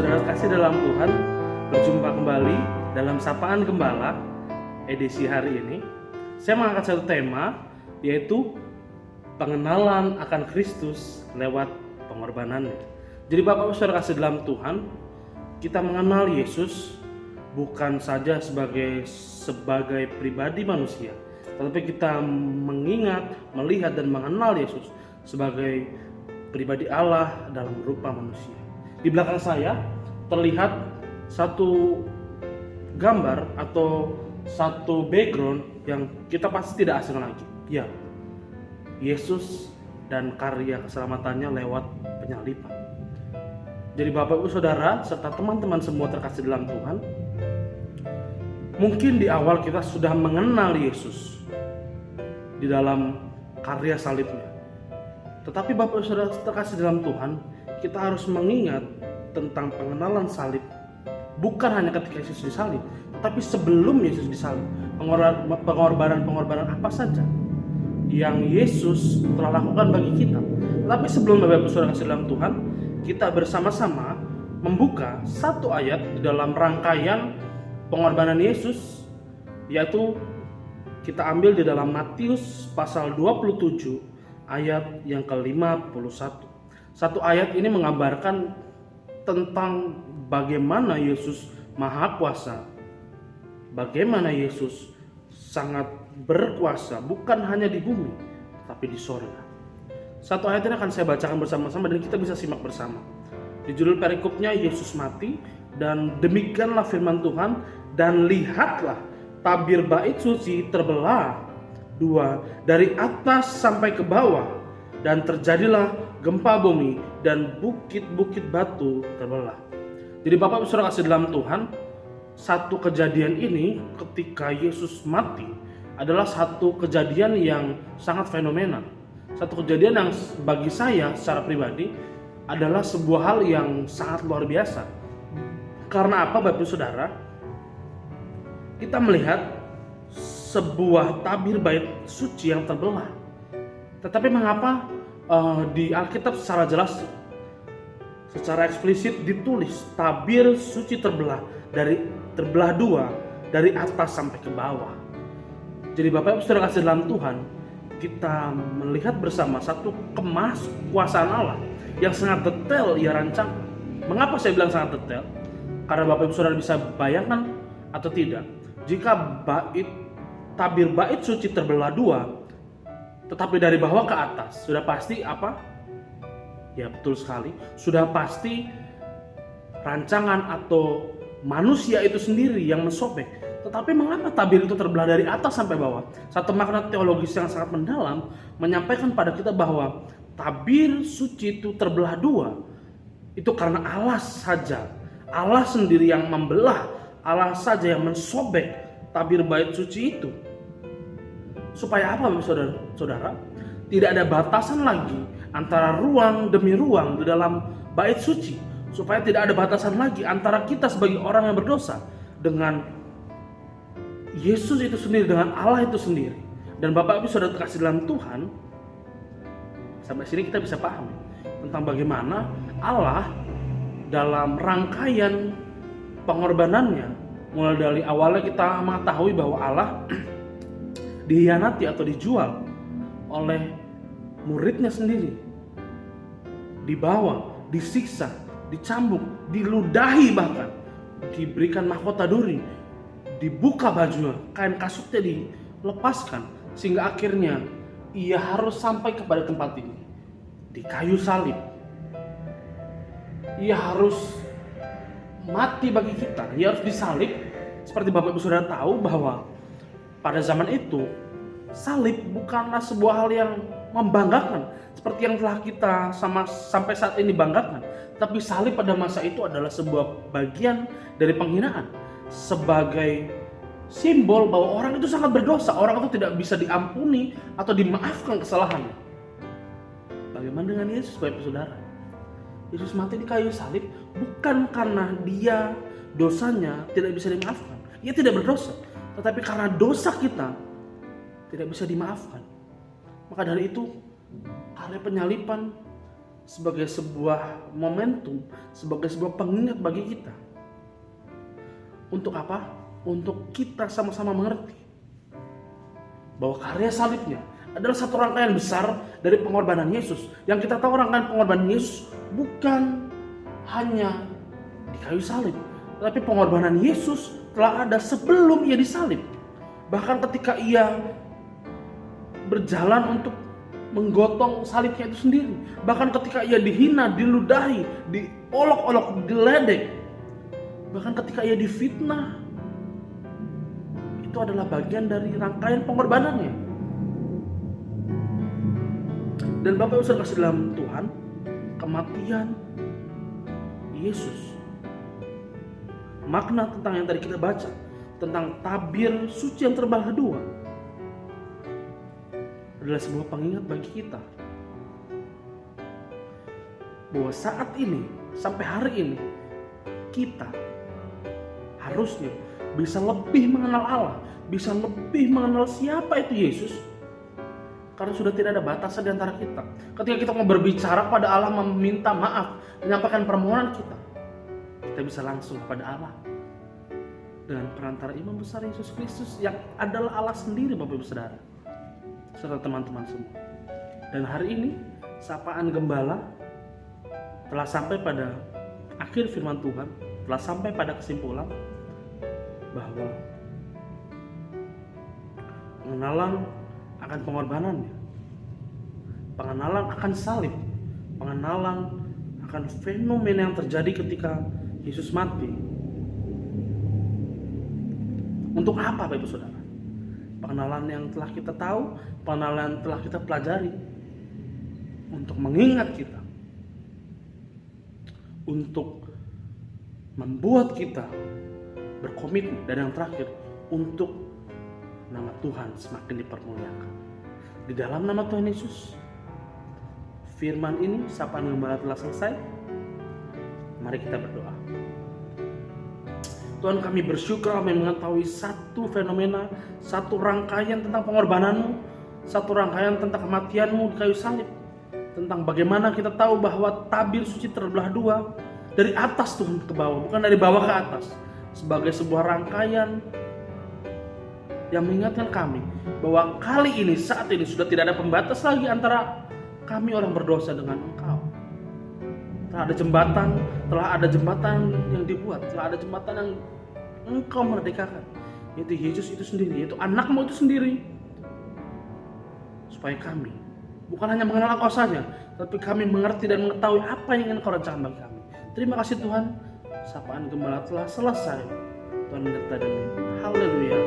Saudara kasih dalam Tuhan, berjumpa kembali dalam Sapaan Gembala edisi hari ini. Saya mengangkat satu tema, yaitu pengenalan akan Kristus lewat pengorbanannya. Jadi Bapak Ibu Saudara kasih dalam Tuhan, kita mengenal Yesus bukan saja sebagai pribadi manusia, tetapi kita mengingat, melihat dan mengenal Yesus sebagai pribadi Allah dalam rupa manusia. Di belakang saya terlihat satu gambar atau satu background yang kita pasti tidak asing lagi. Ya, Yesus dan karya keselamatannya lewat penyaliban. Jadi Bapak Ibu Saudara serta teman-teman semua terkasih dalam Tuhan, mungkin di awal kita sudah mengenal Yesus di dalam karya salibnya. Tetapi Bapak Ibu Saudara terkasih dalam Tuhan, kita harus mengingat tentang pengenalan salib bukan hanya ketika Yesus disalib, tetapi sebelum Yesus disalib, pengorbanan apa saja yang Yesus telah lakukan bagi kita. Tetapi sebelum Bapak Ibu Saudara kasih dalam Tuhan, kita bersama-sama membuka satu ayat di dalam rangkaian pengorbanan Yesus, yaitu kita ambil di dalam Matius pasal 27 ayat yang ke-51. Satu ayat ini menggambarkan tentang bagaimana Yesus Maha Kuasa, bagaimana Yesus sangat berkuasa bukan hanya di bumi tapi di sorga. Satu ayat ini akan saya bacakan bersama-sama dan kita bisa simak bersama. Di judul perikopnya, Yesus mati, dan demikianlah firman Tuhan, dan lihatlah tabir bait suci terbelah dua dari atas sampai ke bawah, dan terjadilah gempa bumi dan bukit-bukit batu terbelah. Jadi Bapak Ibu Saudara kasih dalam Tuhan, satu kejadian ini ketika Yesus mati adalah satu kejadian yang sangat fenomenal. Satu kejadian yang bagi saya secara pribadi adalah sebuah hal yang sangat luar biasa. Karena apa Bapak Ibu Saudara? Kita melihat sebuah tabir bait suci yang terbelah. Tetapi mengapa di Alkitab secara jelas, secara eksplisit ditulis tabir suci terbelah dua dari atas sampai ke bawah. Jadi Bapak Ibu Saudara kasih dalam Tuhan, kita melihat bersama satu kemahakuasaan Allah yang sangat detail ia rancangkan. Mengapa saya bilang sangat detail? Karena Bapak Ibu Saudara bisa bayangkan atau tidak, jika tabir bait suci terbelah dua, tetapi dari bawah ke atas, sudah pasti apa? Ya betul sekali, sudah pasti rancangan atau manusia itu sendiri yang mensobek. Tetapi mengapa tabir itu terbelah dari atas sampai bawah? Satu makna teologis yang sangat mendalam menyampaikan pada kita bahwa tabir suci itu terbelah dua, itu karena Allah saja, Allah sendiri yang membelah, Allah saja yang mensobek tabir bait suci itu. Supaya apa saudara? Tidak ada batasan lagi antara ruang demi ruang di dalam bait suci. Supaya tidak ada batasan lagi antara kita sebagai orang yang berdosa dengan Yesus itu sendiri, dengan Allah itu sendiri. Dan Bapak Ibu Saudara terkasih dalam Tuhan, sampai sini kita bisa paham tentang bagaimana Allah dalam rangkaian pengorbanannya, mulai dari awalnya kita mengetahui bahwa Allah dihianati atau dijual oleh muridnya sendiri, dibawa, disiksa, dicambuk, diludahi, bahkan diberikan mahkota duri, dibuka bajunya, kain kasutnya dilepaskan, sehingga akhirnya ia harus sampai kepada tempat ini, di kayu salib. Ia harus mati bagi kita, ia harus disalib. Seperti Bapak Ibu Saudara tahu bahwa pada zaman itu, salib bukanlah sebuah hal yang membanggakan seperti yang telah kita sampai saat ini banggakan. Tapi salib pada masa itu adalah sebuah bagian dari penghinaan, sebagai simbol bahwa orang itu sangat berdosa, orang itu tidak bisa diampuni atau dimaafkan kesalahannya. Bagaimana dengan Yesus, Bapak Ibu Saudara? Yesus mati di kayu salib bukan karena dia dosanya tidak bisa dimaafkan, ia tidak berdosa, tetapi karena dosa kita tidak bisa dimaafkan. Maka dari itu, karya penyaliban sebagai sebuah momentum, sebagai sebuah pengingat bagi kita. Untuk apa? Untuk kita sama-sama mengerti bahwa karya salibnya adalah satu rangkaian besar dari pengorbanan Yesus. Yang kita tahu rangkaian pengorbanan Yesus bukan hanya di kayu salib, tetapi pengorbanan Yesus telah ada sebelum ia disalib. Bahkan ketika ia berjalan untuk menggotong salibnya itu sendiri, bahkan ketika ia dihina, diludahi, diolok-olok, diledek, bahkan ketika ia difitnah, itu adalah bagian dari rangkaian pengorbanannya. Dan Bapak Ibu saudara kasih dalam Tuhan, kematian Yesus, makna tentang yang tadi kita baca, tentang tabir suci yang terbelah dua, adalah sebuah pengingat bagi kita bahwa saat ini, sampai hari ini, kita harusnya bisa lebih mengenal Allah, bisa lebih mengenal siapa itu Yesus, karena sudah tidak ada batasan di antara kita. Ketika kita mau berbicara pada Allah, meminta maaf, menyampaikan permohonan kita bisa langsung kepada Allah dengan perantara Imam Besar Yesus Kristus yang adalah Allah sendiri, Bapak Ibu Saudara, serta teman-teman semua. Dan hari ini sapaan gembala telah sampai pada akhir firman Tuhan, telah sampai pada kesimpulan bahwa pengenalan akan pengorbanannya, pengenalan akan salib, pengenalan akan fenomena yang terjadi ketika Yesus mati. Untuk apa, Bapak Ibu Saudara? Pengenalan yang telah kita tahu, pengenalan yang telah kita pelajari, untuk mengingat kita, untuk membuat kita berkomitmen, dan yang terakhir, untuk nama Tuhan semakin dipermuliakan. Di dalam nama Tuhan Yesus, firman ini, sapaan gembala telah selesai. Mari kita berdoa. Tuhan, kami bersyukur kami mengetahui satu fenomena, satu rangkaian tentang pengorbanan-Mu, satu rangkaian tentang kematian-Mu di kayu salib, tentang bagaimana kita tahu bahwa tabir suci terbelah dua, dari atas Tuhan ke bawah, bukan dari bawah ke atas, sebagai sebuah rangkaian yang mengingatkan kami bahwa kali ini, saat ini sudah tidak ada pembatas lagi antara kami orang berdosa dengan Engkau. Telah ada jembatan yang dibuat, telah ada jembatan yang Engkau merdekakan, yaitu Yesus itu sendiri, yaitu anak-Mu itu sendiri, supaya kami bukan hanya mengenal Engkau saja, tapi kami mengerti dan mengetahui apa yang ingin Engkau rencanakan bagi kami. Terima kasih Tuhan, sapaan gembala telah selesai. Tuhan menyertai demi. Haleluya.